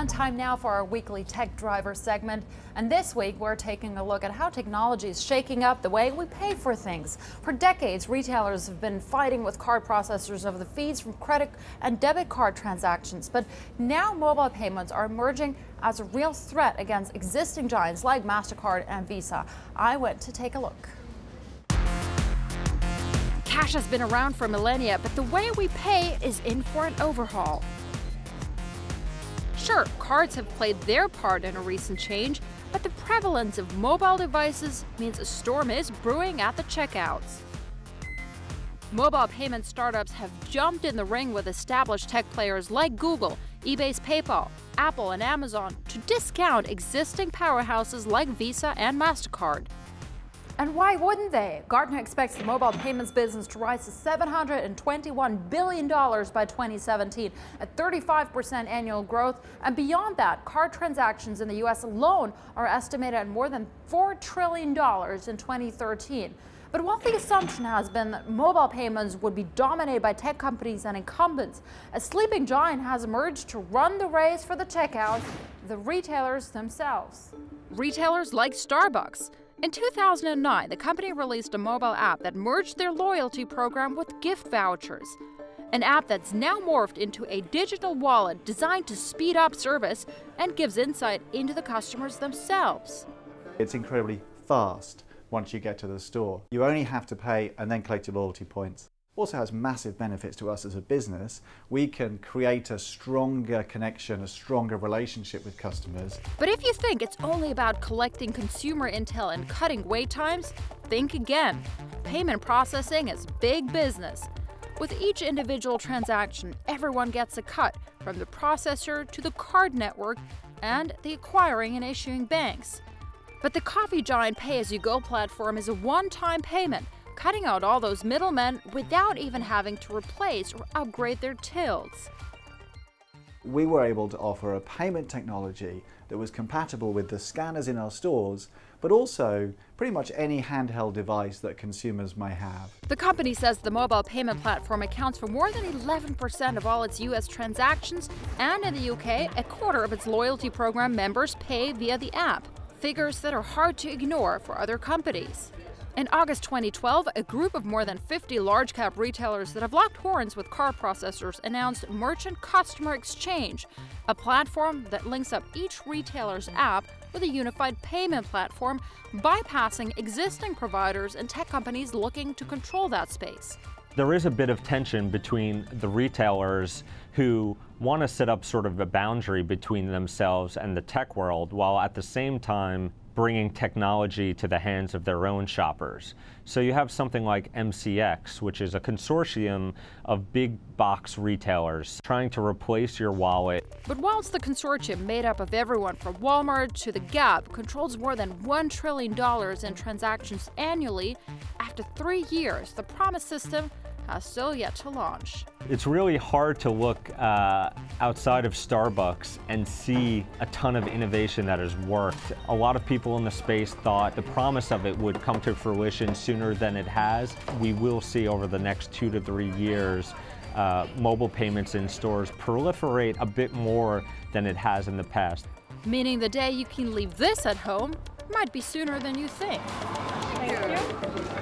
And time now for our weekly Tech Driver segment. And this week, we're taking a look at how technology is shaking up the way we pay for things. For decades, retailers have been fighting with card processors over the fees from credit and debit card transactions. But now mobile payments are emerging as a real threat against existing giants like MasterCard and Visa. I went to take a look. Cash has been around for millennia, but the way we pay is in for an overhaul. Sure, cards have played their part in a recent change, but the prevalence of mobile devices means a storm is brewing at the checkouts. Mobile payment startups have jumped in the ring with established tech players like Google, eBay's PayPal, Apple, and Amazon to discount existing powerhouses like Visa and MasterCard. And why wouldn't they? Gartner expects the mobile payments business to rise to $721 billion by 2017, at 35% annual growth. And beyond that, card transactions in the U.S. alone are estimated at more than $4 trillion in 2013. But while the assumption has been that mobile payments would be dominated by tech companies and incumbents, a sleeping giant has emerged to run the race for the checkout: the retailers themselves. Retailers like Starbucks. In 2009, the company released a mobile app that merged their loyalty program with gift vouchers. An app that's now morphed into a digital wallet designed to speed up service and gives insight into the customers themselves. It's incredibly fast once you get to the store. You only have to pay and then collect your loyalty points. Also has massive benefits to us as a business. We can create a stronger connection, a stronger relationship with customers. But if you think it's only about collecting consumer intel and cutting wait times, think again. Payment processing is big business. With each individual transaction, everyone gets a cut, from the processor to the card network and the acquiring and issuing banks. But the coffee giant pay-as-you-go platform is a one-time payment, cutting out all those middlemen without even having to replace or upgrade their tills. We were able to offer a payment technology that was compatible with the scanners in our stores, but also pretty much any handheld device that consumers may have. The company says the mobile payment platform accounts for more than 11% of all its US transactions, and in the UK, a quarter of its loyalty program members pay via the app. Figures that are hard to ignore for other companies. In August 2012, a group of more than 50 large-cap retailers that have locked horns with card processors announced Merchant Customer Exchange, a platform that links up each retailer's app with a unified payment platform, bypassing existing providers and tech companies looking to control that space. There is a bit of tension between the retailers who want to set up sort of a boundary between themselves and the tech world, while at the same time bringing technology to the hands of their own shoppers. So you have something like MCX, which is a consortium of big box retailers trying to replace your wallet. But whilst the consortium, made up of everyone from Walmart to the Gap, controls more than $1 trillion in transactions annually, after 3 years, the promised system has still yet to launch. It's really hard to look outside of Starbucks and see a ton of innovation that has worked. A lot of people in the space thought the promise of it would come to fruition sooner than it has. We will see over the next 2 to 3 years mobile payments in stores proliferate a bit more than it has in the past. Meaning the day you can leave this at home might be sooner than you think. Thank you.